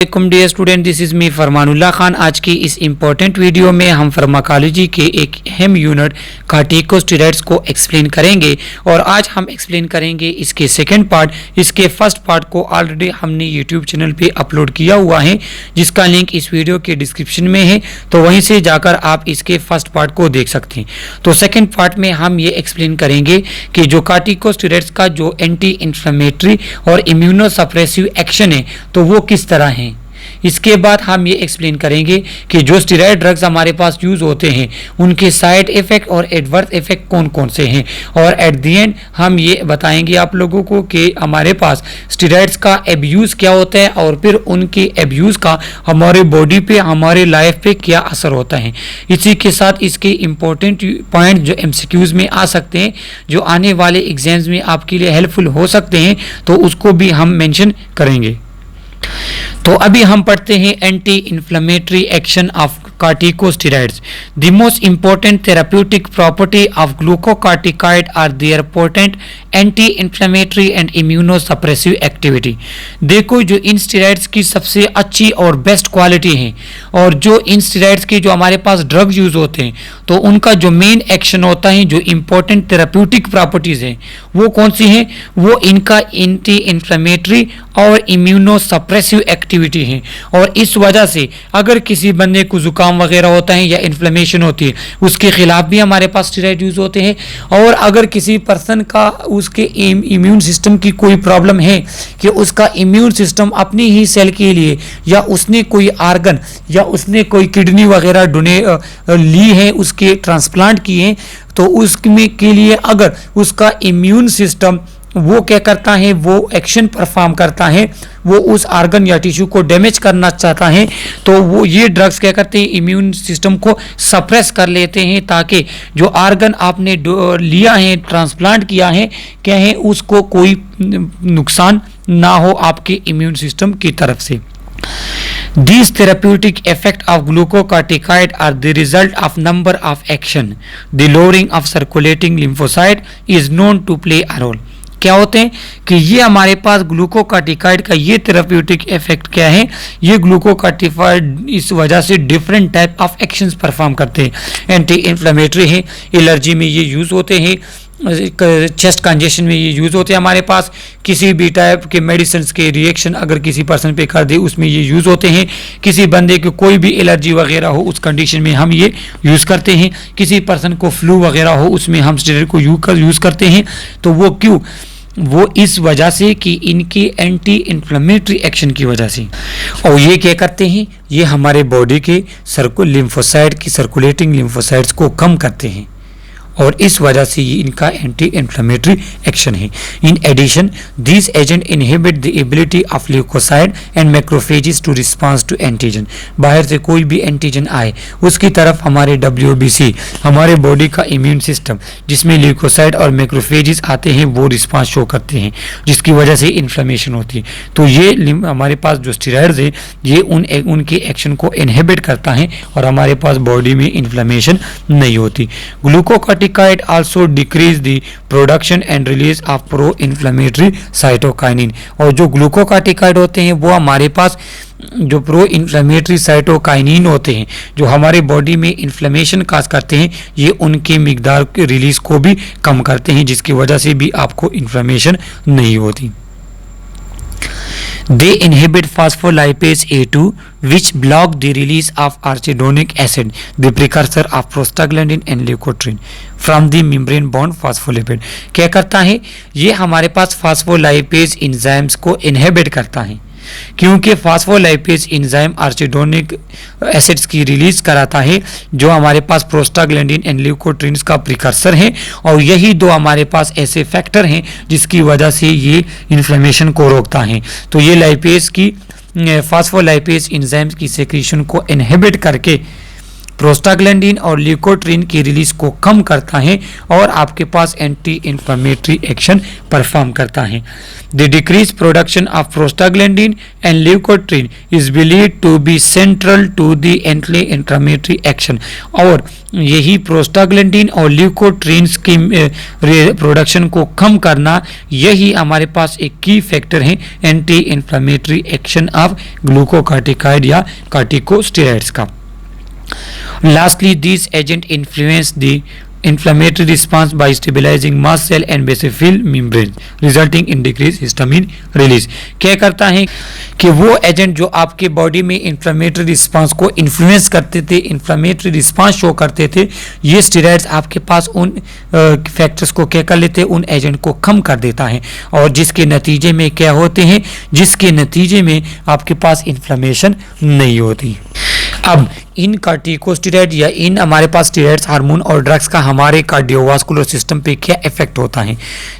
वालेकुम dear student, this is me Farmanullah Khan. आज की इस इम्पोर्टेंट वीडियो में हम फार्माकोलॉजी के एक अहम यूनिट कार्टिकोस्टेरॉइड्स को एक्सप्लेन करेंगे और आज हम एक्सप्लेन करेंगे इसके सेकंड पार्ट। इसके फर्स्ट पार्ट को ऑलरेडी हमने यूट्यूब चैनल पे अपलोड किया हुआ है, जिसका लिंक इस वीडियो के डिस्क्रिप्शन में है, तो वहीं से जाकर आप इसके फर्स्ट पार्ट को देख सकते हैं। तो सेकेंड पार्ट में हम ये एक्सप्लेन करेंगे कि जो कार्टिकोस्टेरॉइड्स का जो एंटी इन्फ्लेमेटरी और इम्यूनोसप्रेसिव एक्शन है तो वो किस तरह है। इसके बाद हम ये एक्सप्लेन करेंगे कि जो स्टेरॉयड ड्रग्स हमारे पास यूज़ होते हैं उनके साइड इफ़ेक्ट और एडवर्स इफ़ेक्ट कौन कौन से हैं, और एट दी एंड हम ये बताएंगे आप लोगों को कि हमारे पास स्टेरॉयड्स का एब्यूज़ क्या होता है और फिर उनके एब्यूज़ का हमारे बॉडी पे, हमारे लाइफ पे क्या असर होता है। इसी के साथ इसके इम्पोर्टेंट पॉइंट जो MCQs में आ सकते हैं, जो आने वाले एग्जाम्स में आपके लिए हेल्पफुल हो सकते हैं, तो उसको भी हम मेंशन करेंगे। तो अभी हम पढ़ते हैं anti inflammatory action of corticosteroids. The most important therapeutic property of glucocorticoid are their potent anti inflammatory and immunosuppressive activity. देखो, जो इन स्टेरॉइड्स की सबसे अच्छी और बेस्ट क्वालिटी है और जो इन स्टेरॉइड्स के जो हमारे पास ड्रग्स यूज होते हैं तो उनका जो मेन एक्शन होता है, जो इंपॉर्टेंट थेराप्यूटिक प्रॉपर्टीज हैं वो कौन सी हैं, वो इनका एंटी इन्फ्लेमेटरी और इम्यूनोसप्रेसिव एक्टिविटी है। और इस वजह से अगर किसी बंदे को जुकाम वगैरह होता है या इन्फ्लेमेशन होती है, उसके खिलाफ भी हमारे पास स्टेरॉइड यूज होते हैं। और अगर किसी पर्सन का उसके इम्यून सिस्टम की कोई प्रॉब्लम है कि उसका इम्यून सिस्टम अपनी ही सेल के लिए या उसने कोई आर्गन या उसने कोई किडनी वगैरह ली है, उसके ट्रांसप्लांट किए हैं, तो उसमें के लिए अगर उसका इम्यून सिस्टम वो क्या करता है, वो एक्शन परफॉर्म करता है, वो उस आर्गन या टिश्यू को डैमेज करना चाहता है, तो वो ये ड्रग्स क्या करते हैं, इम्यून सिस्टम को सप्रेस कर लेते हैं ताकि जो आर्गन आपने लिया है, ट्रांसप्लांट किया है, क्या है, उसको कोई नुकसान ना हो आपके इम्यून सिस्टम की तरफ से। These therapeutic effect of glucocorticoid are the result of number of action. The lowering of circulating lymphocyte is known to play a role. क्या होते हैं कि ये हमारे पास ग्लूकोकार्टिकॉइड का ये थेराप्यूटिक इफेक्ट क्या है, ये ग्लूकोकार्टिकॉइड इस वजह से different type of actions perform करते हैं। एंटी इन्फ्लेमेटरी है, एलर्जी में ये यूज़ होते हैं, चेस्ट कंजेशन में ये यूज़ होते हैं, हमारे पास किसी भी टाइप के मेडिसिन के रिएक्शन अगर किसी पर्सन पे कर दे उसमें ये यूज़ होते हैं, किसी बंदे को कोई भी एलर्जी वगैरह हो उस कंडीशन में हम ये यूज़ करते हैं, किसी पर्सन को फ्लू वगैरह हो उसमें हम स्टेरॉइड को यूज़ करते हैं। तो वो क्यों, वो इस वजह से कि इनकी एंटी इन्फ्लेमेटरी एक्शन की वजह से। और ये क्या करते हैं, ये हमारे बॉडी के लिम्फोसाइट की सर्कुलेटिंग लिम्फोसाइट्स को कम करते हैं और इस वजह से ये इनका एंटी इन्फ्लेमेटरी एक्शन है। In addition these agent inhibit the ability of leucocyte and macrophages to response to antigen. बाहर से कोई भी एंटीजन आए उसकी तरफ हमारे WBC, हमारे बॉडी का इम्यून सिस्टम जिसमें ल्यूकोसाइड और मैक्रोफेजेस आते हैं, वो रिस्पॉन्स शो करते हैं, जिसकी वजह से इन्फ्लेमेशन होती है। तो ये हमारे पास जो स्टेरॉइड्स है ये उनके एक्शन को इनहिबिट करता है और हमारे पास बॉडी में इन्फ्लेमेशन नहीं होती। Glucocorticoid also decrease the production and release of pro-inflammatory cytokinin। और जो ग्लूकोकार्टिकॉइड होते हैं वो हमारे पास जो प्रो इन्फ्लेमेटरी साइटोकाइनिन होते हैं, जो हमारे बॉडी में इन्फ्लेमेशन काज करते हैं, ये उनके मिकदार के रिलीज को भी कम करते हैं, जिसकी वजह से भी आपको इन्फ्लेमेशन नहीं होती। They inhibit phospholipase A2 which block the release of arachidonic acid, the precursor of prostaglandin and leukotriene from the membrane bound phospholipid। क्या करता है, ये हमारे पास फास्फोलाइपेज इंजाइम्स को इनहिबिट करता है, क्योंकि फास्फोलाइपेज इंजाइम आर्चिडोनिक एसिड्स की रिलीज कराता है, जो हमारे पास प्रोस्टाग्लैंडिन एंड ल्यूकोट्रिन्स का प्रिकर्सर है, और यही दो हमारे पास ऐसे फैक्टर हैं जिसकी वजह से ये इन्फ्लेमेशन को रोकता है। तो ये लाइपेज की फास्फोलाइपेज इंजाइम्स की सेक्रेशन को इनहिबिट करके प्रोस्टाग्लैंडिन और ल्यूकोट्रीन की रिलीज को कम करता है और आपके पास एंटी इंफ्लेमेटरी एक्शन परफॉर्म करता है। The decrease production of prostaglandin and leukotriene is believed to be central to the anti inflammatory action. और यही प्रोस्टाग्लैंडिन और ल्यूकोट्रीन्स की प्रोडक्शन को कम करना, यही हमारे पास एक की फैक्टर है एंटी इंफ्लेमेटरी एक्शन ऑफ ग्लूकोकार्टिकाइड या कार्टिकोस्टेरॉइड्स का। Lastly, these agents influence the inflammatory response by stabilizing mast cell and basophil membrane, resulting in decreased histamine release। क्या करता है कि वो एजेंट जो आपके बॉडी में इन्फ्लेमेटरी रिस्पांस को इन्फ्लुएंस करते थे, इन्फ्लेमेटरी रिस्पांस शो करते थे, ये स्टेरॉइड्स आपके पास उन फैक्टर्स को क्या कर लेते हैं, उन एजेंट को कम कर देता है और जिसके नतीजे में क्या होते हैं, जिसके नतीजे में आपके पास इन्फ्लेमेशन नहीं होती। अब इन कार्टिकोस्टेरॉइड या इन हमारे पास स्टेरॉइड्स हार्मोन और ड्रग्स का हमारे कार्डियोवास्कुलर सिस्टम पे क्या इफेक्ट होता है।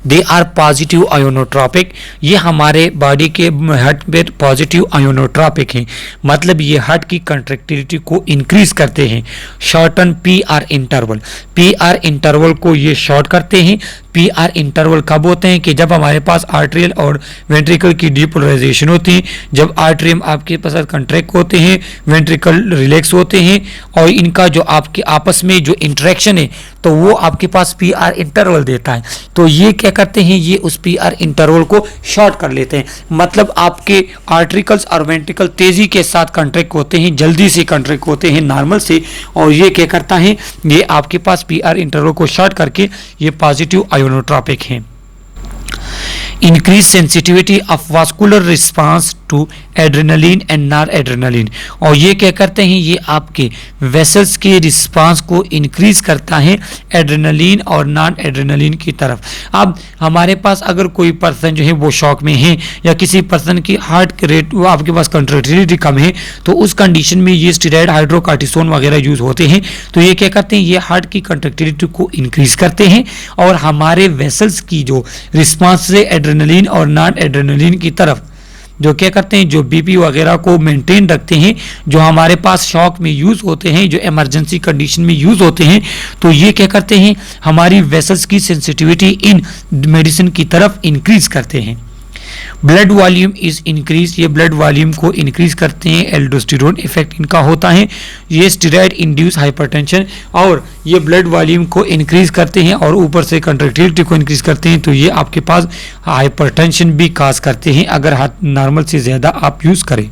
दे आर पॉजिटिव आयोनोट्रॉपिक, ये हमारे बॉडी के हार्ट पे पॉजिटिव आयोनोट्रॉपिक हैं, मतलब ये हार्ट की कंट्रैक्टिलिटी को इंक्रीज करते हैं। Shorten PR interval, PR interval को ये शॉर्ट करते हैं। पीआर इंटरवल कब होते हैं कि जब हमारे पास आर्ट्रियल और वेंट्रिकल की डीपोलराइजेशन होती है, जब आर्ट्रियम आपके पास कंट्रैक्ट होते हैं, वेंट्रिकल रिलैक्स होते हैं और इनका जो आपके आपस में जो इंटरेक्शन है तो वो आपके पास पीआर इंटरवल देता है। तो ये क्या करते हैं, ये उस पीआर इंटरवल को शॉर्ट कर लेते हैं, मतलब आपके आर्ट्रिकल्स और वेंट्रिकल तेजी के साथ कंट्रैक्ट होते हैं, जल्दी से कंट्रैक्ट होते हैं नॉर्मल से, और ये क्या करता है, ये आपके पास पीआर इंटरवल को शॉर्ट करके ये पॉजिटिव आयोनोट्रॉपिक है। Increase sensitivity of vascular response to adrenaline and noradrenaline, और ये क्या करते हैं, ये आपके वेसल्स के रिस्पांस को इंक्रीज करता है एड्रेनलिन और नॉन एड्रेनलिन की तरफ। अब हमारे पास अगर कोई पर्सन जो है वो शॉक में है या किसी पर्सन की हार्ट रेट वो आपके पास कंट्रैक्टिलिटी कम है, तो उस कंडीशन में ये स्टेरॉइड हाइड्रोकार्टिसोन वगैरह यूज होते हैं। तो ये क्या करते हैं, ये हार्ट की कंट्रैक्टिलिटी को इंक्रीज करते हैं और हमारे वेसल्स की जो रिस्पांस है एड्रेनलिन और नॉन एड्रेनलिन की तरफ जो क्या करते हैं, जो बीपी वगैरह को मेंटेन रखते हैं, जो हमारे पास शॉक में यूज होते हैं, जो इमरजेंसी कंडीशन में यूज होते हैं, तो ये क्या करते हैं, हमारी वेसल्स की सेंसिटिविटी इन मेडिसिन की तरफ इंक्रीज करते हैं। ब्लड वॉल्यूम इज इंक्रीज, ये ब्लड वॉल्यूम को इंक्रीज करते हैं, एल्डोस्टेरोन इफेक्ट इनका होता है। ये स्टेरॉइड इंड्यूस हाइपरटेंशन और ये ब्लड वॉल्यूम को इंक्रीज करते हैं और ऊपर से कंट्रैक्टिलिटी को इंक्रीज करते हैं, तो ये आपके पास हाइपरटेंशन भी काज करते हैं अगर नॉर्मल से ज़्यादा आप यूज़ करें।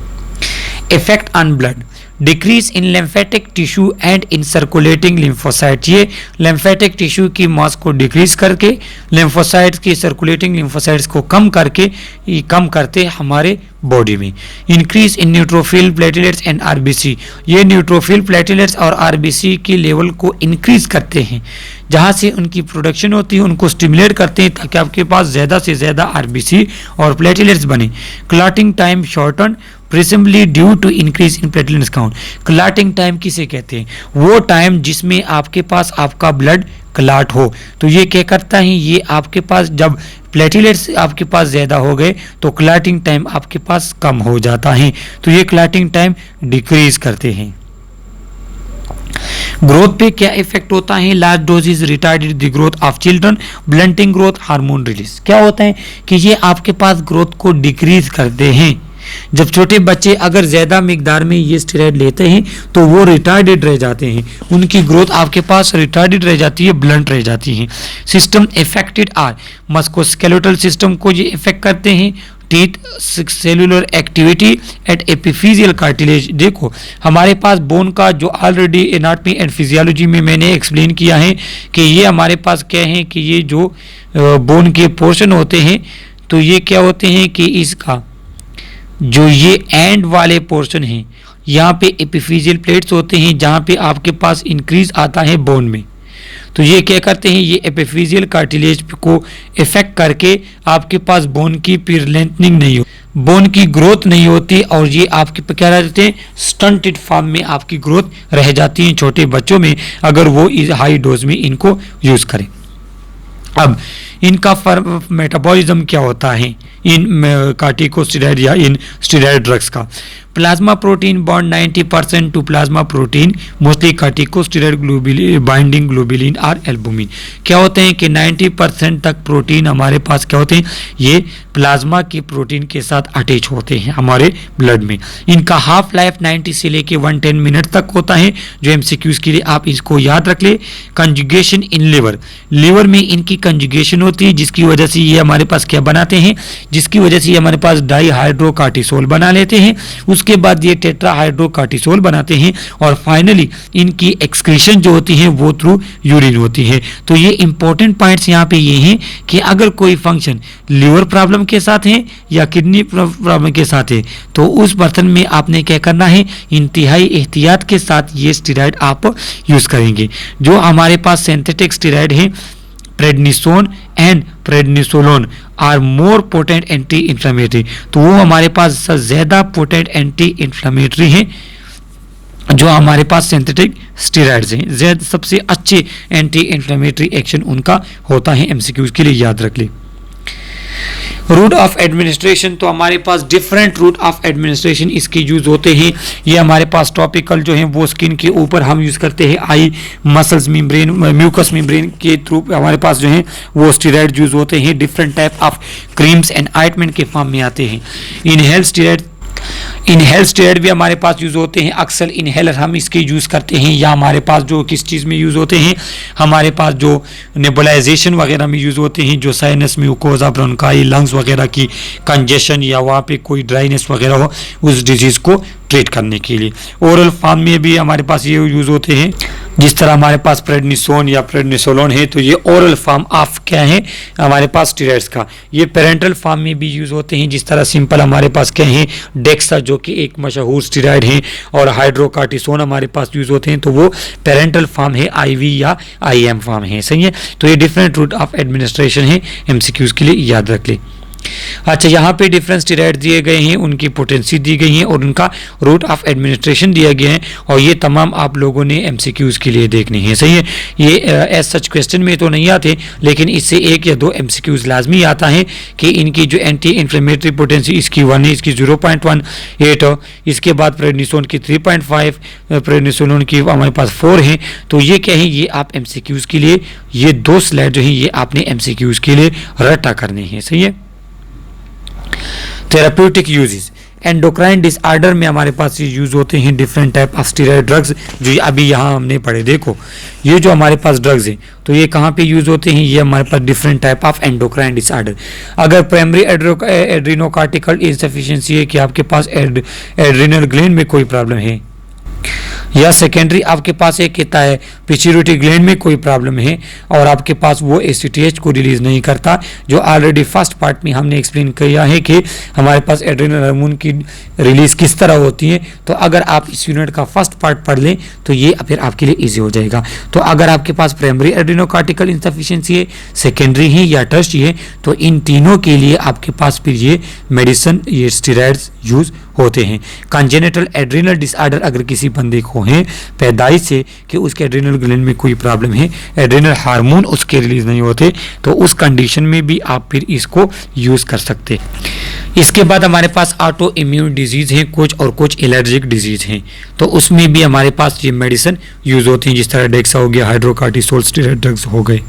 Effect on blood, decrease in lymphatic tissue and in circulating lymphocyte, ये लिम्फेटिक टिश्यू की मास को डिक्रीज करके लिम्फोसाइट्स की सर्कुलेटिंग लिम्फोसाइट्स को कम करके ये कम करते हमारे बॉडी में। Increase in neutrophil platelets and RBC, ये न्यूट्रोफिल प्लेटलेट्स और आरबीसी की लेवल को इंक्रीज करते हैं, जहाँ से उनकी प्रोडक्शन होती है उनको स्टिमुलेट करते हैं ताकि आपके पास ज़्यादा से ज़्यादा आरबीसी और प्लेटलेट्स बने। Clotting time shorten presumably due to increase in platelets count, clotting time किसे कहते हैं, वो टाइम जिसमें आपके पास आपका ब्लड क्लॉट हो। तो ये क्या करता है, ये आपके पास जब प्लेटलेट्स आपके पास ज़्यादा हो गए तो क्लॉटिंग टाइम आपके पास कम हो जाता है, तो ये क्लॉटिंग टाइम डिक्रीज करते हैं। ग्रोथ पे क्या इफेक्ट होता है, large doses retarded the growth of children, blunting growth, hormone release. क्या होता है कि ये आपके पास ग्रोथ को डिक्रीज करते हैं। जब छोटे बच्चे अगर ज़्यादा मिकदार में ये स्टेरॉइड लेते हैं तो वो रिटार्डेड रह जाते हैं, उनकी ग्रोथ आपके पास रिटार्डेड रह जाती है, ब्लंट रह जाती है। System affected are, musculoskeletal system को ये इफेक्ट करते हैं। Teeth, cellular activity at epiphyseal cartilage, देखो हमारे पास बोन का जो ऑलरेडी एनाटमी एंड फिजियोलॉजी में मैंने एक्सप्लेन किया है कि ये हमारे पास क्या है कि ये जो बोन के पोर्शन होते हैं तो ये क्या होते हैं कि इसका जो ये एंड वाले पोर्शन हैं यहाँ पे एपिफिजियल प्लेट्स होते हैं जहाँ पे आपके पास इंक्रीज आता है बोन में। तो ये क्या करते हैं, ये एपिफिजियल कार्टिलेज को इफेक्ट करके आपके पास बोन की फिर लेंथनिंग नहीं हो, बोन की ग्रोथ नहीं होती और ये आपके क्या रहते हैं, स्टंटेड फॉर्म में आपकी ग्रोथ रह जाती है छोटे बच्चों में अगर वो हाई डोज में इनको यूज करें। अब इनका मेटाबॉलिज्म क्या होता है, इन कार्टिकोस्टेरॉइड या इन स्टेरॉइड ड्रग्स का। Plasma protein bond 90% to plasma protein mostly corticosteroid binding globulin और एल्बुमिन। क्या होते हैं कि 90% तक प्रोटीन हमारे पास क्या होते हैं, ये प्लाज्मा की प्रोटीन के साथ अटैच होते हैं हमारे ब्लड में। इनका हाफ लाइफ 90 से लेके 110 मिनट तक होता है, जो एमसीक्यूज के लिए आप इसको याद रख ले। कंजुगेशन इन लिवर में इनकी कंजुगेशन होती है, जिसकी वजह से ये हमारे पास क्या बनाते हैं, जिसकी वजह से ये हमारे पास डाईहाइड्रोकार्टिसोल बना लेते हैं। उसके बाद ये टेट्राहाइड्रोकार्टिसोल बनाते हैं और फाइनली इनकी एक्सक्रीशन जो होती है वो थ्रू यूरिन होती है। तो ये इंपॉर्टेंट पॉइंट्स यहाँ पे ये हैं कि अगर कोई फंक्शन लिवर प्रॉब्लम के साथ है या किडनी प्रॉब्लम के साथ है तो उस पर्सन में आपने क्या करना है, इंतहाई एहतियात के साथ ये स्टेरॉइड आप यूज करेंगे। जो हमारे पास सिंथेटिक स्टेरॉइड है prednisone and prednisolone are more potent anti inflammatory, तो वो हमारे पास ज़्यादा पोटेंट एंटी इन्फ्लेमेटरी हैं जो हमारे पास सिंथेटिक स्टेरॉइड्स हैं। सबसे अच्छे एंटी इन्फ्लेमेटरी एक्शन उनका होता है, एमसीक्यूज के लिए याद रख ले। रूट ऑफ एडमिनिस्ट्रेशन, तो हमारे पास डिफरेंट रूट ऑफ एडमिनिस्ट्रेशन इसके यूज होते हैं। ये हमारे पास टॉपिकल जो है वो स्किन के ऊपर हम यूज करते हैं, eye muscles membrane mucous membrane के थ्रू हमारे पास जो है वो स्टेरॉइड यूज होते हैं। Different type of creams and ointment के फॉर्म में आते हैं। इनहेल स्टेरॉइड भी हमारे पास यूज होते हैं, अक्सर इनहेलर हम इसके यूज करते हैं, या हमारे पास जो किस चीज़ में यूज होते हैं, हमारे पास जो नेबुलाइजेशन वगैरह में यूज होते हैं, जो साइनस म्यूकोजा ब्रोंकाई लंग्स वगैरह की कंजेशन या वहाँ पे कोई ड्राइनेस वगैरह हो उस डिजीज़ को ट्रीट करने के लिए। ओरल फॉर्म में भी हमारे पास ये यूज होते हैं, जिस तरह हमारे पास प्रेडनिसोन या प्रेडनिसोलोन है तो ये ओरल फॉर्म ऑफ क्या है हमारे पास स्टेरॉइड्स का। ये पेरेंटल फॉर्म में भी यूज होते हैं, जिस तरह सिंपल हमारे पास क्या है डेक्सा जो कि एक मशहूर स्टेरॉइड है, और हाइड्रोकार्टिसोन हमारे पास यूज होते हैं, तो वो पेरेंटल फॉर्म है, आईवी या आईएम फॉर्म है। सही है, तो ये डिफरेंट रूट ऑफ एडमिनिस्ट्रेशन है, एमसीक्यूज के लिए याद रख ले। अच्छा, यहाँ पे डिफरेंट स्टेरॉइड दिए गए हैं, उनकी पोटेंसी दी गई है और उनका रूट ऑफ एडमिनिस्ट्रेशन दिया गया है, और ये तमाम आप लोगों ने एमसीक्यूज के लिए देखने हैं। सही है, ये एज सच क्वेश्चन में तो नहीं आते, लेकिन इससे एक या दो एमसीक्यूज लाजमी आता है कि इनकी जो एंटी इन्फ्लेमेटरी पोटेंसी इसकी 1 है, इसकी 0.18, इसके बाद प्रेडनिसोन की 3.5, प्रेडनिसोलोन की हमारे पास 4 है। तो ये क्या है, ये आप एमसीक्यूज के लिए ये 2 स्लाइड जो है ये आपने एमसीक्यूज के लिए रटा करने हैं। सही है। थेराप्यूटिक यूजेस, एंडोक्राइन डिसऑर्डर में हमारे पास ये यूज होते हैं different type of steroid drugs, जो अभी यहाँ हमने पढ़े। देखो ये जो हमारे पास ड्रग्स हैं तो ये कहाँ पे यूज होते हैं, ये हमारे पास different type of endocrine disorder. अगर प्राइमरी एड्रीनोकार्टिकल इंसफिशिएंसी है कि आपके पास एड्रिनल ग्लैंड में कोई प्रॉब्लम है, या सेकेंडरी आपके पास एक कहता है पिट्यूटरी ग्लैंड में कोई प्रॉब्लम है और आपके पास वो एसीटीएच को रिलीज नहीं करता, जो ऑलरेडी फर्स्ट पार्ट में हमने एक्सप्लेन किया है कि हमारे पास एड्रेनल हार्मोन की रिलीज किस तरह होती है। तो अगर आप इस यूनिट का फर्स्ट पार्ट पढ़ लें तो ये फिर आपके लिए इजी हो जाएगा। तो अगर आपके पास प्राइमरी एड्रेनोकार्टिकल इंसफिशिएंसी है, सेकेंडरी है या टर्शियरी है, तो इन तीनों के लिए आपके पास फिर ये मेडिसिन, ये स्टेरॉइड्स यूज होते हैं। कंजेनिटल एड्रिनल डिसऑर्डर अगर किसी बंदे को है पैदाइश से कि उसके एड्रिनल ग्लैंड में कोई प्रॉब्लम है, एड्रिनल हार्मोन उसके रिलीज नहीं होते, तो उस कंडीशन में भी आप फिर इसको यूज कर सकते हैं। इसके बाद हमारे पास ऑटो इम्यून डिजीज हैं कुछ, और कुछ एलर्जिक डिजीज हैं, तो उसमें भी हमारे पास ये मेडिसिन यूज होती हैं, जिस तरह डेक्सा हो गया, हाइड्रोकार्टिसोल स्टेरॉइड ड्रग्स हो गए।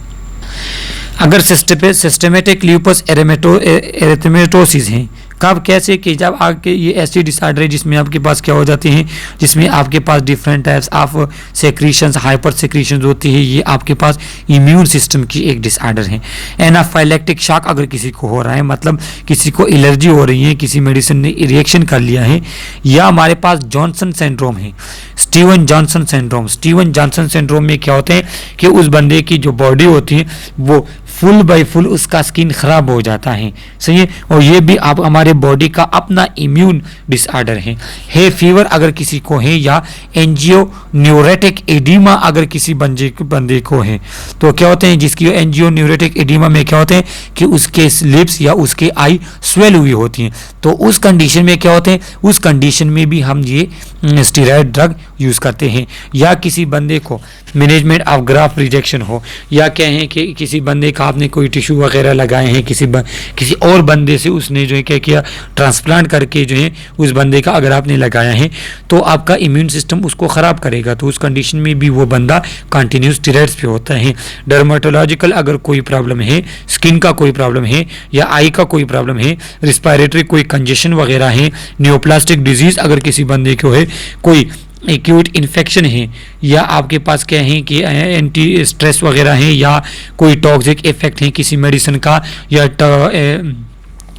अगर सिस्टेमेटिक ल्यूपस एरिथेमेटोसिस हैं, कब कैसे कि जब आपके ये ऐसी डिसऑर्डर है जिसमें आपके पास क्या हो जाते हैं, जिसमें आपके पास different types of secretions, hyper secretions होती है, ये आपके पास इम्यून सिस्टम की एक डिसऑर्डर है। एनाफाइलेक्टिक शॉक अगर किसी को हो रहा है, मतलब किसी को एलर्जी हो रही है, किसी मेडिसिन ने रिएक्शन कर लिया है, या हमारे पास जॉनसन सिंड्रोम है, Steven Johnson syndrome. Steven Johnson syndrome में क्या होते हैं कि उस बंदे की जो बॉडी होती है वो फुल बाय फुल उसका स्किन खराब हो जाता है। सही है, और ये भी आप हमारे बॉडी का अपना इम्यून डिसऑर्डर है फीवर अगर किसी को है, या एंजियो न्यूरेटिक एडिमा अगर किसी बंदे को है, तो क्या होते हैं, जिसकी एंजियो न्यूरेटिक एडिमा में क्या होते हैं कि उसके लिप्स या उसके आई स्वेल हुई होती हैं, तो उस कंडीशन में क्या होते हैं, उस कंडीशन में भी हम ये स्टेरॉइड ड्रग यूज़ करते हैं, या किसी बंदे को मैनेजमेंट ऑफ ग्राफ्ट रिजेक्शन हो, या कहें कि किसी बंदे का आपने कोई टिश्यू वगैरह लगाए हैं, किसी और बंदे से उसने जो है क्या किया, ट्रांसप्लांट करके जो है उस बंदे का अगर आपने लगाया है तो आपका इम्यून सिस्टम उसको ख़राब करेगा, तो उस कंडीशन में भी वो बंदा कंटिन्यूस स्टेरॉइड्स पे होता है। डर्माटोलॉजिकल अगर कोई प्रॉब्लम है, स्किन का कोई प्रॉब्लम है, या आई का कोई प्रॉब्लम है, रिस्पायरेटरी कोई कंजेशन वगैरह है, न्यूप्लास्टिक डिजीज़ अगर किसी बंदे को है, कोई एक्यूट इन्फेक्शन है, या आपके पास क्या है कि एंटी स्ट्रेस वगैरह है, या कोई टॉक्सिक इफेक्ट है किसी मेडिसिन का, या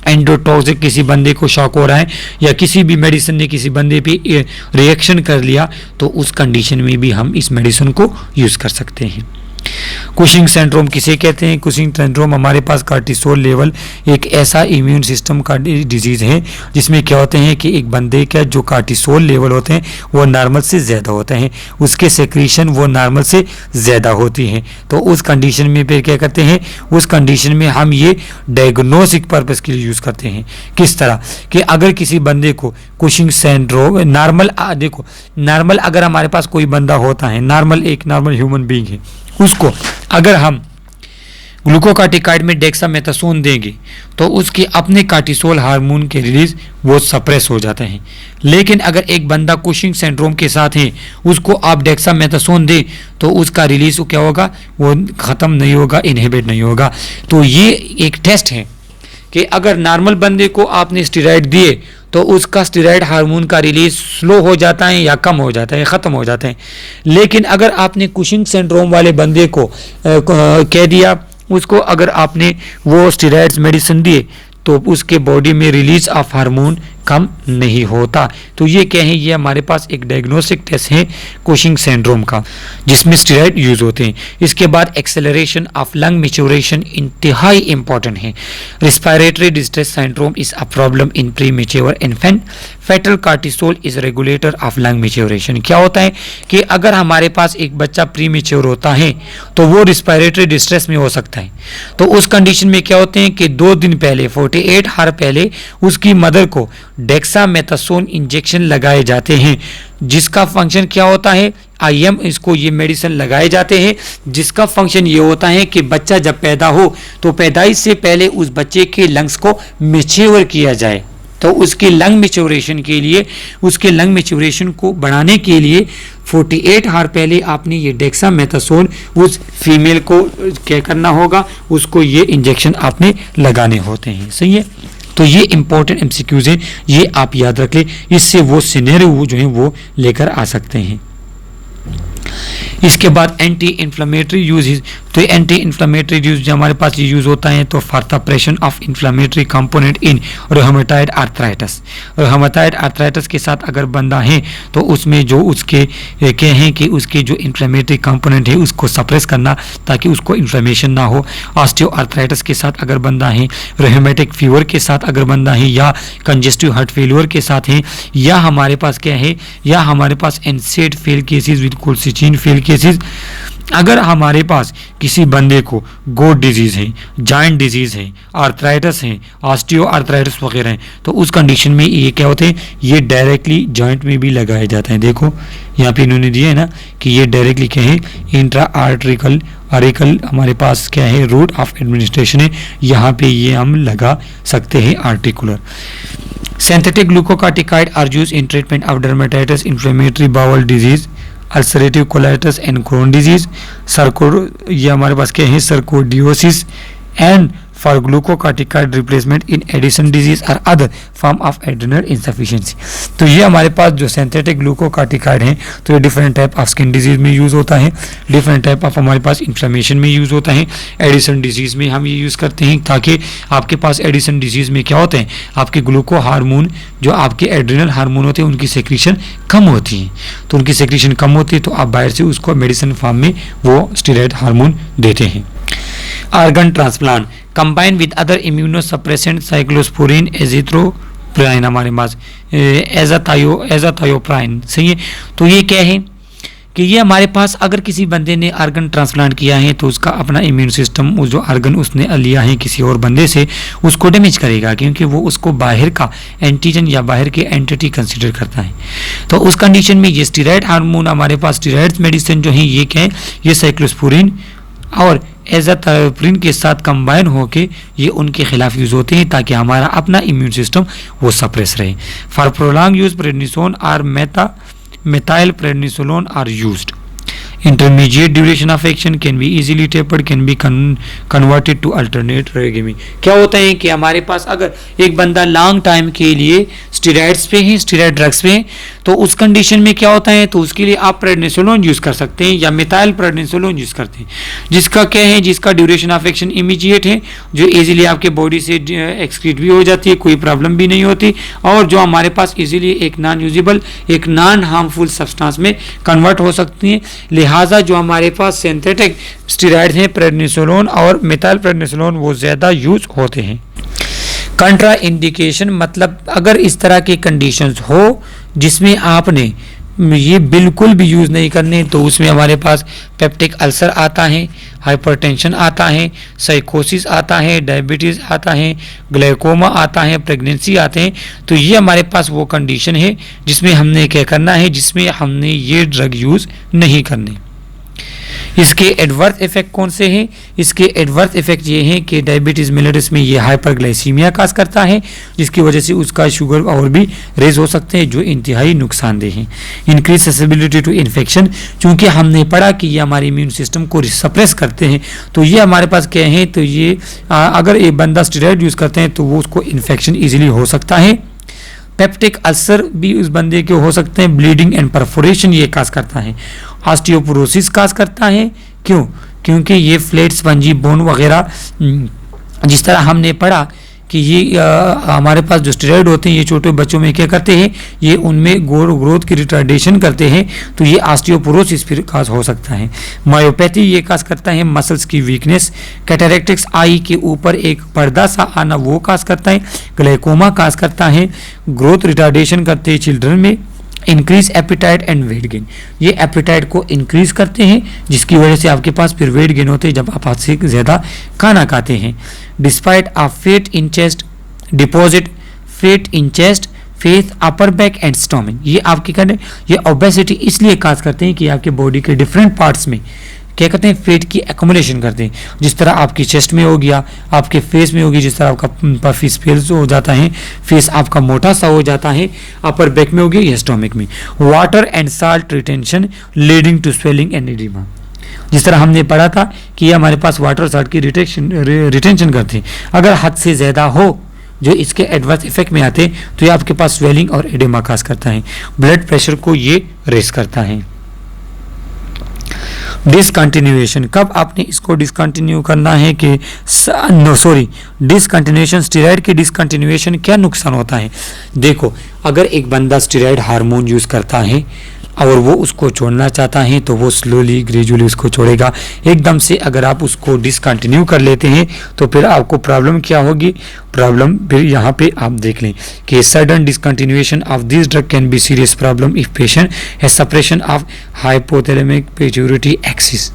एंडोटॉक्सिक किसी बंदे को शॉक हो रहा है, या किसी भी मेडिसिन ने किसी बंदे पे रिएक्शन कर लिया, तो उस कंडीशन में भी हम इस मेडिसिन को यूज़ कर सकते हैं। कुशिंग सिंड्रोम किसे कहते हैं? कुशिंग सिंड्रोम हमारे पास कार्टिसोल लेवल एक ऐसा इम्यून सिस्टम का डिजीज़ है जिसमें क्या होते हैं कि एक बंदे का जो कार्टिसोल लेवल होते हैं वो नॉर्मल से ज़्यादा होते हैं, उसके सेक्रीशन वो नॉर्मल से ज़्यादा होती हैं। तो उस कंडीशन में फिर क्या करते हैं, उस कंडीशन में हम ये डायग्नोस्टिक पर्पज़ के लिए यूज़ करते हैं। किस तरह कि अगर किसी बंदे को कुशिंग सिंड्रोम नॉर्मल, देखो नॉर्मल अगर हमारे पास कोई बंदा होता है, नॉर्मल एक नॉर्मल ह्यूमन बीइंग है, उसको अगर हम ग्लूकोकार्टिकाइड में डेक्सामेथासोन देंगे तो उसके अपने कार्टिसोल हार्मोन के रिलीज वो सप्रेस हो जाते हैं। लेकिन अगर एक बंदा कुशिंग सिंड्रोम के साथ है, उसको आप डेक्सामेथासोन दे तो उसका रिलीज क्या होगा, वो ख़त्म नहीं होगा, इनहिबिट नहीं होगा। तो ये एक टेस्ट है कि अगर नॉर्मल बंदे को आपने स्टेरॉइड दिए तो उसका स्टेरॉइड हार्मोन का रिलीज स्लो हो जाता है या कम हो जाता है, ख़त्म हो जाते हैं। लेकिन अगर आपने कुशिंग सिंड्रोम वाले बंदे को कह दिया, उसको अगर आपने वो स्टेरॉइड्स मेडिसिन दिए तो उसके बॉडी में रिलीज ऑफ हार्मोन कम नहीं होता। तो ये क्या है, ये हमारे पास एक डायग्नोस्टिक टेस्ट है कुशिंग सिंड्रोम का जिसमें स्टेरॉइड यूज होते हैं। इसके बाद एक्सेलरेशन ऑफ लंग मैच्योरेशन इंतहाई इंपॉर्टेंट है। Respiratory distress syndrome is a problem in premature infant. Fetal cortisol is regulator of lung maturation. क्या होता है कि अगर हमारे पास एक बच्चा प्री मैच्योर होता है तो वो रिस्पायरेटरी डिस्ट्रेस में हो सकता है। तो उस कंडीशन में क्या होते हैं कि 2 दिन पहले 48 आवर पहले उसकी मदर को डेक्सामेथासोन इंजेक्शन लगाए जाते हैं, जिसका फंक्शन क्या होता है, आईएम इसको ये मेडिसिन लगाए जाते हैं जिसका फंक्शन ये होता है कि बच्चा जब पैदा हो तो पैदाइश से पहले उस बच्चे के लंग्स को मैच्योर किया जाए। तो उसके लंग मैच्योरेशन के लिए, उसके लंग मैच्योरेशन को बढ़ाने के लिए 48 आवर पहले आपने ये डेक्सामेथासोन उस फीमेल को क्या करना होगा, उसको ये इंजेक्शन आपने लगाने होते हैं। सही है। तो ये इंपॉर्टेंट एमसीक्यूज हैं, ये आप याद रख लें, इससे वो सिनेरियो जो है वो लेकर आ सकते हैं। इसके बाद एंटी इन्फ्लामेटरी यूज, तो एंटी इन्फ्लामेटरी यूज जो हमारे पास ये यूज होता है तो for suppression of inflammatory component in rheumatoid arthritis. Rheumatoid arthritis के साथ अगर बंदा है तो उसमें जो उसके क्या हैं कि उसके जो इन्फ्लामेटरी कंपोनेंट है उसको सप्रेस करना ताकि उसको इन्फ्लेमेशन ना हो। ऑस्टियो आर्थराइटिस के साथ अगर बंदा है, रोमेटिक फीवर के साथ अगर बंदा है, या कंजेस्टिव हार्ट फेलियर के साथ है, या हमारे पास क्या है, या हमारे पास NSAID fail cases with colchicine fail cases. अगर हमारे पास किसी बंदे को गोट डिजीज़ है, जॉइंट डिजीज़ है, आर्थराइटिस है, ऑस्टियो आर्थराइटिस वगैरह है, तो उस कंडीशन में ये क्या होते हैं, ये डायरेक्टली जॉइंट में भी लगाए जाते हैं। देखो यहाँ पे इन्होंने दिया है ना कि ये डायरेक्टली क्या है, इंट्रा आर्ट्रिकल अरिकल हमारे पास क्या है, रूट ऑफ एडमिनिस्ट्रेशन है, यहाँ पे ये हम लगा सकते हैं articular. Synthetic glucocorticoid are used in treatment of dermatitis, inflammatory bowel disease, ulcerative colitis and Crohn disease, ये हमारे पास क्या है, sarcoidosis and for glucocorticoid replacement in Addison disease और other form of adrenal insufficiency. तो ये हमारे पास जो सिंथेटिक ग्लूकोकार्टिकाइड हैं तो ये different type of skin disease में यूज़ होता है, डिफरेंट टाइप ऑफ हमारे पास इन्फ्लेमेशन में यूज़ होता है, एडिशन डिजीज़ में हम ये यूज़ करते हैं ताकि आपके पास एडिशन डिजीज़ में क्या होते हैं, आपके ग्लूको हार्मोन जो आपके एड्रेनल हार्मोन होते हैं उनकी सेक्रीशन कम होती है। तो उनकी सेक्रीशन कम होती है तो आप बाहर से उसको मेडिसिन फॉर्म में वो स्टेरॉइड हार्मोन देते हैं। Organ transplant combine with other immunosuppressant cyclosporine, azathioprine हमारे पास एजाथायोप्राइन। सही है। तो ये क्या है कि ये हमारे पास अगर किसी बंदे ने आर्गन ट्रांसप्लांट किया है तो उसका अपना इम्यून सिस्टम वो जो आर्गन उसने लिया है किसी और बंदे से उसको डैमेज करेगा, क्योंकि वो उसको बाहर का एंटीजन या बाहर के एंटिटी कंसिडर करता है। तो उस कंडीशन में ये स्टेरॉयड हार्मोन हमारे पास स्टेरॉयड मेडिसिन जो है ये क्या है, ये साइक्लोस्पोरिन और एजाथायोप्रिन के साथ कंबाइन होके ये उनके खिलाफ यूज होते हैं ताकि हमारा अपना इम्यून सिस्टम वो सप्रेस रहे। फॉर प्रोलॉन्ग यूज प्रेडनिसोन और methyl prednisolone are used. Intermediate duration of action can be easily tapered, can be converted to alternate regime. क्या होता है कि हमारे पास अगर एक बंदा लॉन्ग टाइम के लिए स्टेरॉइड्स पे है, स्टेरॉइड ड्रग्स पे है, तो उस कंडीशन में क्या होता है, तो उसके लिए आप प्रेडनिसोलोन यूज कर सकते हैं या मिथाइल प्रेडनिसोलोन यूज करते हैं, जिसका क्या है, जिसका ड्यूरेशन ऑफ एक्शन इमीडिएट है, जो इजीली आपके बॉडी से एक्सक्रीट भी हो जाती है, कोई प्रॉब्लम भी नहीं होती, और जो हमारे पास इजीली एक नॉन यूजेबल, एक नॉन हार्मफुल सब्सटेंस में कन्वर्ट हो सकती है। लिहाजा जो हमारे पास सिंथेटिक स्टेरॉइड हैं प्रेडनिसोलोन और मिथाइल प्रेडनिसोलोन वो ज़्यादा यूज होते हैं। कंट्रा इंडिकेशन मतलब अगर इस तरह की कंडीशंस हो जिसमें आपने ये बिल्कुल भी यूज़ नहीं करने, तो उसमें हमारे पास पेप्टिक अल्सर आता है, हाइपरटेंशन आता है, साइकोसिस आता है, डायबिटीज़ आता है, ग्लाइकोमा आता है, प्रेगनेंसी आते हैं। तो ये हमारे पास वो कंडीशन है जिसमें हमने क्या करना है, जिसमें हमने ये ड्रग यूज़ नहीं करने। इसके एडवर्स इफेक्ट कौन से हैं? इसके एडवर्स इफेक्ट ये हैं कि डायबिटीज़ मेलिटस में ये हाइपरग्लाइसीमिया काज करता है, जिसकी वजह से उसका शुगर और भी रेज हो सकते हैं, जो इंतहाई नुकसानदेह हैं। इंक्रीज ससेसिबिलिटी टू इन्फेक्शन, चूँकि हमने पढ़ा कि ये हमारे इम्यून सिस्टम को सप्रेस करते हैं, तो ये हमारे पास क्या है, तो ये अगर एक बंदा स्टेरॉइड यूज़ करते हैं तो वो उसको इन्फेक्शन ईजिली हो सकता है। पेप्टिक अल्सर भी उस बंदे के हो सकते हैं। ब्लीडिंग एंड परफोरेशन ये काज करता है। ऑस्टियोपोरोसिस काज करता है, क्यों? क्योंकि ये फ्लैट स्पंजी बोन वगैरह, जिस तरह हमने पढ़ा कि ये हमारे पास जो स्टेरॉइड होते हैं ये छोटे बच्चों में क्या करते हैं, ये उनमें ग्रोथ की रिटार्डेशन करते हैं, तो ये ऑस्टियोपोरोसिस फिर काज हो सकता है। मायोपैथी ये काज करता है, मसल्स की वीकनेस। कैटरेक्टिक्स आई के ऊपर एक पर्दा सा आना वो काज करता है। ग्लाइकोमा काज करता है। ग्रोथ रिटार्डेशन करते हैं चिल्ड्रन में। Increase appetite and weight gain, ये एपिटाइट को इंक्रीज करते हैं, जिसकी वजह से आपके पास फिर वेट गेन होते हैं जब आप हाथ से ज़्यादा खाना खाते हैं। Despite of fat in chest deposit, fat in chest, face, upper back and stomach, ये आपके करने ये ओबेसिटी इसलिए काज करते हैं कि आपके बॉडी के डिफरेंट पार्ट्स में क्या करते हैं, फैट की एक्युमुलेशन करते हैं। जिस तरह आपकी चेस्ट में हो गया, आपके फेस में होगी, जिस तरह आपका पफी स्पेल्स हो जाता है, फेस आपका मोटा सा हो जाता है, अपर बैक में हो गया या स्टोमिक में। Water and salt retention leading to swelling and oedema, जिस तरह हमने पढ़ा था कि ये हमारे पास वाटर साल्ट की रिटेंशन करते हैं। अगर हद से ज़्यादा हो जो इसके एडवर्स इफेक्ट में आते हैं, तो ये आपके पास स्वेलिंग और एडिमा काज करता है। ब्लड प्रेशर को ये रेस करता है। डिसकंटिन्यूएशन, कब आपने इसको डिसकंटिन्यू करना है कि डिसकंटिन्यूएशन, स्टेरॉइड की डिसकंटिन्यूएशन क्या नुकसान होता है? देखो, अगर एक बंदा स्टेरॉइड हार्मोन यूज़ करता है और वो उसको छोड़ना चाहता है तो वो स्लोली ग्रेजुअली उसको छोड़ेगा। एकदम से अगर आप उसको डिसकंटिन्यू कर लेते हैं तो फिर आपको प्रॉब्लम क्या होगी? प्रॉब्लम फिर यहाँ पे आप देख लें कि sudden discontinuation of this drug can be serious problem if patient has suppression of hypothalamic pituitary axis.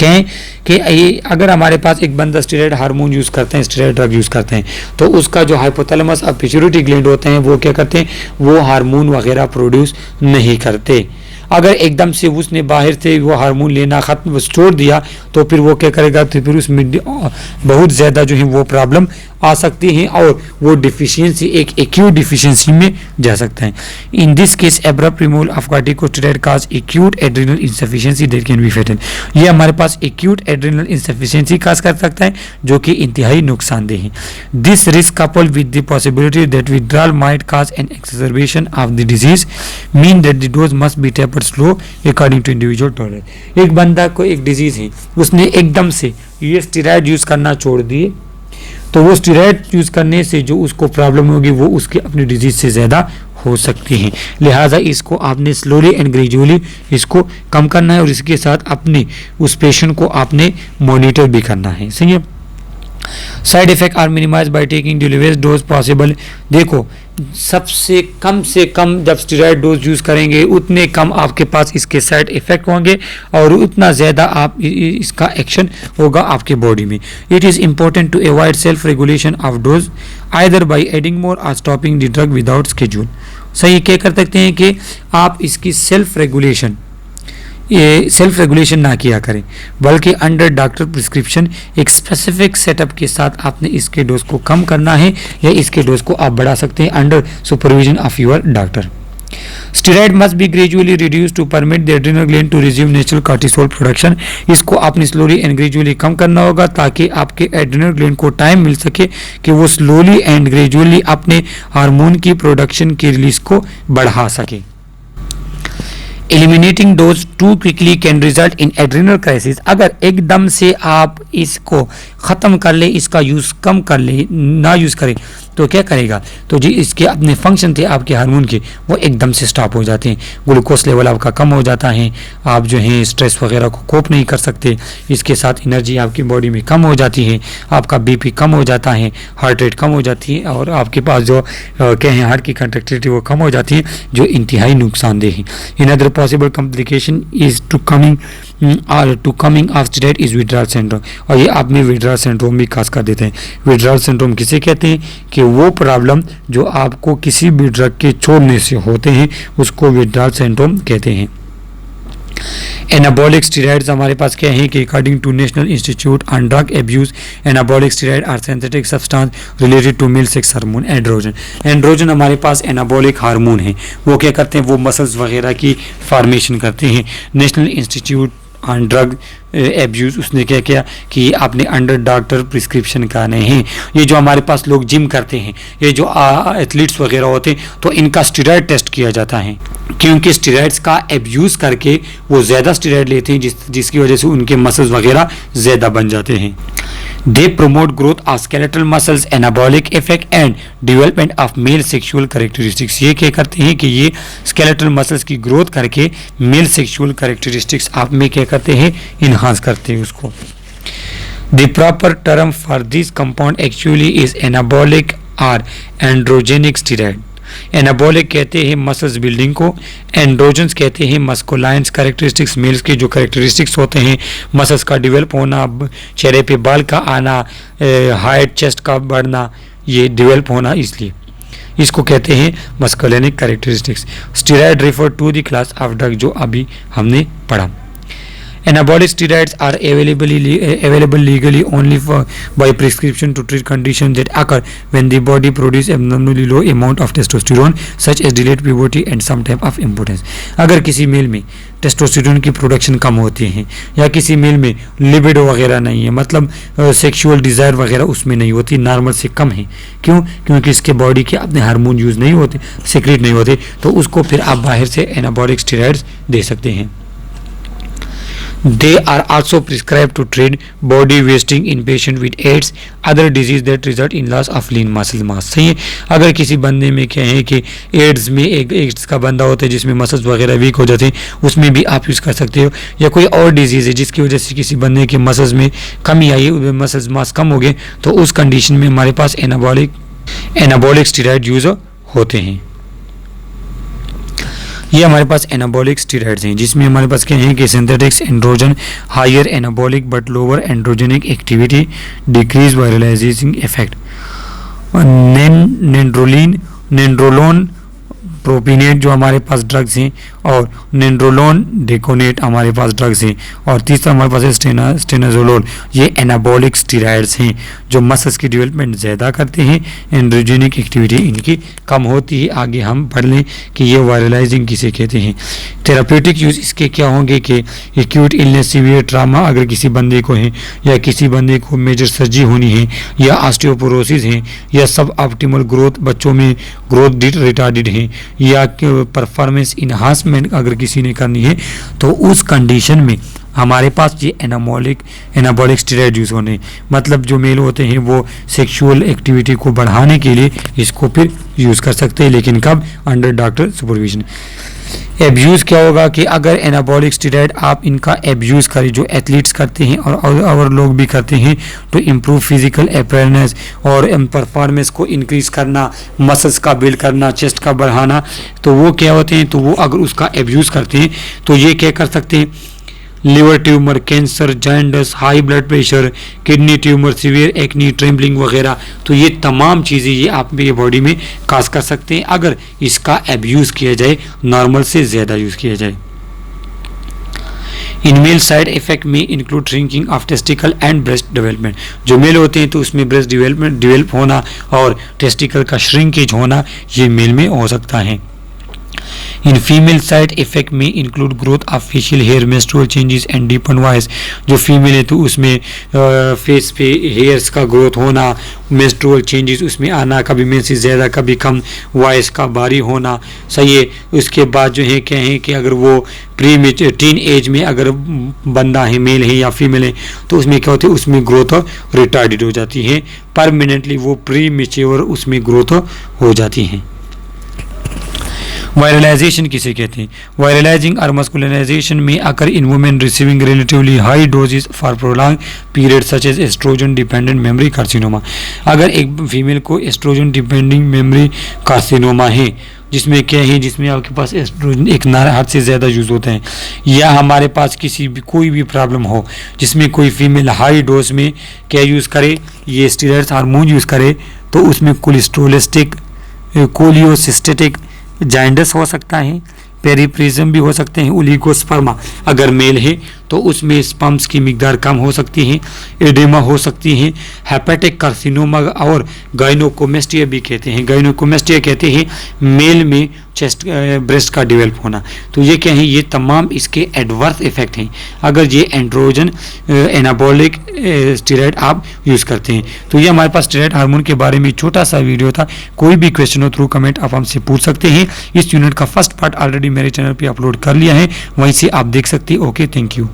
कहें कि ये अगर हमारे पास एक बंदा स्टेरॉइड हार्मोन यूज़ करते हैं, स्टेरॉइड ड्रग यूज़ करते हैं, तो उसका जो हाइपोथैलेमस और पिट्यूटरी ग्लैंड होते हैं वो क्या करते हैं, वो हार्मोन वगैरह प्रोड्यूस नहीं करते। अगर एकदम से उसने बाहर से वो हार्मोन लेना ख़त्म छोड़ दिया तो फिर वो क्या करेगा, तो फिर उसमें बहुत ज़्यादा जो है वो प्रॉब्लम आ सकती हैं और वो डिफिशियंसी एक एक्यूट डिफिशियंसी में जा सकता है। In this case abrupt removal of corticosteroid cause acute adrenal insufficiency that can be fatal, ये हमारे पास एक्यूट एड्रिनल इंसफिशियंसी काज कर सकता है जो कि इंतहाई नुकसानदेह है। This risk couple with the possibility that withdrawal might cause an exacerbation of the disease mean that the dose must be tapered slow according to individual tolerance. एक बंदा को एक डिजीज है, उसने एकदम से ये स्टेरॉइड यूज़ करना छोड़ दिए, तो वो स्टेरॉइड यूज़ करने से जो उसको प्रॉब्लम होगी वो उसकी अपनी डिजीज से ज़्यादा हो सकती है। लिहाजा इसको आपने स्लोली एंड ग्रेजुअली इसको कम करना है और इसके साथ अपने उस पेशेंट को आपने मॉनिटर भी करना है। सही है। Side effect are minimize by taking the lowest dose possible. देखो सबसे कम से कम जब स्टेरॉयड डोज यूज़ करेंगे उतने कम आपके पास इसके साइड इफेक्ट होंगे और उतना ज़्यादा आप इसका एक्शन होगा आपके बॉडी में। It is important to avoid self regulation of dose either by adding more or stopping the drug without schedule. सही क्या कर सकते हैं कि आप इसकी सेल्फ रेगुलेशन ना किया करें, बल्कि अंडर डॉक्टर प्रिस्क्रिप्शन एक स्पेसिफिक सेटअप के साथ आपने इसके डोज को कम करना है या इसके डोज को आप बढ़ा सकते हैं under supervision of your doctor. Steroid must be gradually reduce to permit the adrenal gland to resume natural cortisol production. इसको आपने स्लोली एंड ग्रेजुअली कम करना होगा ताकि आपके एड्रिनल ग्लैंड को टाइम मिल सके कि वो स्लोली एंड ग्रेजुअली अपने हार्मोन की प्रोडक्शन की रिलीज को बढ़ा सके। Eliminating dose too quickly can result in adrenal crisis. अगर एकदम से आप इसको ख़त्म कर ले, इसका यूज़ कम कर ले, ना यूज़ करें तो क्या करेगा, तो जी इसके अपने फंक्शन थे आपके हार्मोन के वो एकदम से स्टॉप हो जाते हैं, ग्लूकोज लेवल आपका कम हो जाता है, आप जो है स्ट्रेस वगैरह को कोप नहीं कर सकते, इसके साथ एनर्जी आपकी बॉडी में कम हो जाती है, आपका बीपी कम हो जाता है, हार्ट रेट कम हो जाती है और आपके पास जो कहें हार्ट की कंट्रैक्टिलिटी वो कम हो जाती है जो इंतहाई नुकसानदेह है। In other possible complication is to coming off steroid is withdrawal syndrome. और ये आप में विड्रॉल सिंड्रोम भी खास कर देते हैं। विड्रॉल सिंड्रोम किसे कहते हैं कि वो प्रॉब्लम जो आपको किसी भी ड्रग के छोड़ने से होते हैं उसको विड्रॉल सिंड्रोम कहते हैं। एनाबॉलिक स्टेरॉइड्स हमारे पास क्या है कि according to National Institute on Drug Abuse anabolic steroid are synthetic substance related to male sex hormone androgen. Androgen हमारे पास एनाबॉलिक हार्मोन है, वो क्या करते हैं, वो मसल्स वगैरह की फॉर्मेशन करते हैं। National Institute on drug abuse उसने क्या किया कि आपने अंडर डॉक्टर प्रिस्क्रिप्शन कराने हैं। ये जो हमारे पास लोग जिम करते हैं, ये जो एथलीट्स वगैरह होते हैं, तो इनका स्टेरॉयड टेस्ट किया जाता है क्योंकि स्टेरॉयड्स का एब्यूज़ करके वो ज़्यादा स्टेरॉयड लेते हैं जिसकी वजह से उनके मसल्स वगैरह ज़्यादा बन जाते हैं। They promote growth of skeletal muscles, anabolic effect and development of male sexual characteristics. ये क्या करते हैं कि ये स्केलेटल मसल्स की ग्रोथ करके मेल सेक्सुअल कैरेक्टरिस्टिक्स आप में क्या करते हैं, इन्हांस करते हैं उसको। The proper term for this compound actually is anabolic और एंड्रोजेनिक स्टेरॉयड। एनाबॉलिक कहते हैं मसल्स बिल्डिंग को, एंड्रोजन्स कहते हैं मस्कुलाइन्स कैरेक्टरिस्टिक्स, मेल्स के जो कैरेक्टरिस्टिक्स होते हैं, मसल्स का डेवलप होना, चेहरे पे बाल का आना, हाइट चेस्ट का बढ़ना, ये डेवलप होना, इसलिए इसको कहते हैं मस्कुलाइनिक characteristics. Steroid refer to the class of drug जो अभी हमने पढ़ा। Anabolic steroids are available legally only by prescription to treat conditions that occur when the body produces abnormally low amount of testosterone, such as delayed puberty and some type of impotence. अगर किसी mail में testosterone की production कम होती है या किसी mail में libido वगैरह नहीं है, मतलब सेक्सुअल डिज़ायर वगैरह उसमें नहीं होती, नॉर्मल से कम है, क्यों, क्योंकि इसके बॉडी के अपने हार्मोन यूज़ नहीं होते, सीक्रेट नहीं होते, तो उसको फिर आप बाहर से एनाबॉलिक स्टेरॉइड्स दे सकते हैं। They are also prescribed to treat body wasting in patients with AIDS, other disease that result in loss of lean muscle mass। सही है, अगर किसी बंदे में क्या है कि एड्स में एक एड्स का बंदा होता है जिसमें मसल्स वगैरह वीक हो जाते हैं, उसमें भी आप यूज़ कर सकते हो, या कोई और डिजीज़ है जिसकी वजह से किसी बंदे के मसल्स में कमी आई है, मसल्स मास कम हो गए, तो उस कंडीशन में हमारे पास एनाबॉलिक स्टेरॉइड यूज़ होते हैं। ये हमारे पास एनाबॉलिक स्टेरॉइड्स हैं जिसमें हमारे पास क्या है कि synthetics androgen, higher anabolic but lower androgenic activity, decrease virilizing effect, nandrolone propionate जो हमारे पास ड्रग्स हैं, और नेंड्रोलोन डेकोनेट हमारे पास ड्रग्स हैं, और तीसरा हमारे पास है स्टेनाजोलोल। ये एनाबॉलिक स्टेरॉइड्स हैं जो मसल्स की डेवलपमेंट ज़्यादा करते हैं, एंड्रोजेनिक एक्टिविटी इनकी कम होती है। आगे हम पढ़ लें कि ये वायरलाइजिंग किसे कहते हैं। थेराप्यूटिक यूज़ इसके क्या होंगे कि एक्यूट इलनेस, सीवियर ट्रामा अगर किसी बंदे को है, या किसी बंदे को मेजर सर्जरी होनी है, या ऑस्टियोपोरोसिस है, या सब ऑप्टिमल ग्रोथ, बच्चों में ग्रोथ रिटार्डेड है, या परफॉर्मेंस इन्हांसमेंट अगर किसी ने करनी है, तो उस कंडीशन में हमारे पास ये एनाबॉलिक स्टेरॉइड यूज़ होने, मतलब जो मेल होते हैं वो सेक्सुअल एक्टिविटी को बढ़ाने के लिए इसको फिर यूज़ कर सकते हैं, लेकिन कब, अंडर डॉक्टर सुपरविजन। एब्यूज़ क्या होगा कि अगर एनाबॉलिक स्टेरॉइड आप इनका एब्यूज़ करें, जो एथलीट्स करते हैं और लोग भी करते हैं, तो इम्प्रूव फिजिकल अपीयरेंस और परफॉर्मेंस को इंक्रीज़ करना, मसल्स का बिल्ड करना, चेस्ट का बढ़ाना, तो वो क्या होते हैं, तो वो अगर उसका एब्यूज़ करते हैं तो ये क्या कर सकते हैं, liver tumour, cancer, jaundice, high blood pressure, kidney tumour, severe acne, trembling वगैरह, तो ये तमाम चीज़ें ये आप ये बॉडी में काज कर सकते हैं अगर इसका एब्यूज़ किया जाए, नॉर्मल से ज़्यादा यूज़ किया जाए। इन मेल साइड इफेक्ट में include shrinking of testicle and breast development. जो मेल होते हैं तो उसमें ब्रेस्ट डेवलप होना और टेस्टिकल का श्रिंकेज होना ये मेल में हो सकता है। इन फीमेल साइड इफेक्ट में include growth of facial hair, menstrual changes and deepen voice. जो फीमेल है तो उसमें फेस पे हेयर्स का ग्रोथ होना, मेंस्ट्रुअल चेंजेस उसमें आना, कभी में से ज़्यादा कभी कम, वॉइस का भारी होना, सही है। उसके बाद जो है क्या है कि अगर वो टीन एज में अगर बंदा है, मेल है या फीमेल है, तो उसमें क्या होता है, उसमें ग्रोथ रिटार्डेड हो जाती है, परमानेंटली वो प्री मेच्योर उसमें ग्रोथ हो जाती है। वायरलाइजेशन किसे कहते हैं? वायरलाइजिंग और मस्कुलिनाइजेशन में occur in women receiving relatively high dosages for prolong period such as estrogen dependent mammary carcinoma. अगर एक फीमेल को एस्ट्रोजन डिपेंडिंग मेमोरी कार्सिनोमा है, जिसमें क्या है, जिसमें आपके पास एस्ट्रोजन एक हद से ज़्यादा यूज़ होता है, या हमारे पास कोई भी प्रॉब्लम हो जिसमें कोई फीमेल हाई डोज में क्या यूज़ करे, ये स्टेरॉइड हार्मोन यूज़ करे, तो उसमें कोलेस्ट्रोलिस्टिक, कोलियोसिस्टेटिक जाइंडस हो सकता है, पेरिप्रिज्म भी हो सकते हैं, ओलिगोस्पर्मा अगर मेल है तो उसमें स्पर्म्स की मिकदार कम हो सकती है, एडेमा हो सकती है, हेपेटिक कार्सिनोमा और गाइनोकोमेस्टिया भी कहते हैं। गाइनोकोमेस्टिया कहते हैं मेल में चेस्ट ब्रेस्ट का डेवलप होना। तो ये क्या है, ये तमाम इसके एडवर्स इफेक्ट हैं अगर ये एंड्रोजन एनाबॉलिक स्टेरॉइड आप यूज़ करते हैं। तो ये हमारे पास स्टेरॉइड हार्मोन के बारे में छोटा सा वीडियो था। कोई भी क्वेश्चन हो थ्रू कमेंट आप हमसे पूछ सकते हैं। इस यूनिट का फर्स्ट पार्ट ऑलरेडी मेरे चैनल पे अपलोड कर लिया है, वहीं से आप देख सकते हैं। Okay, thank you.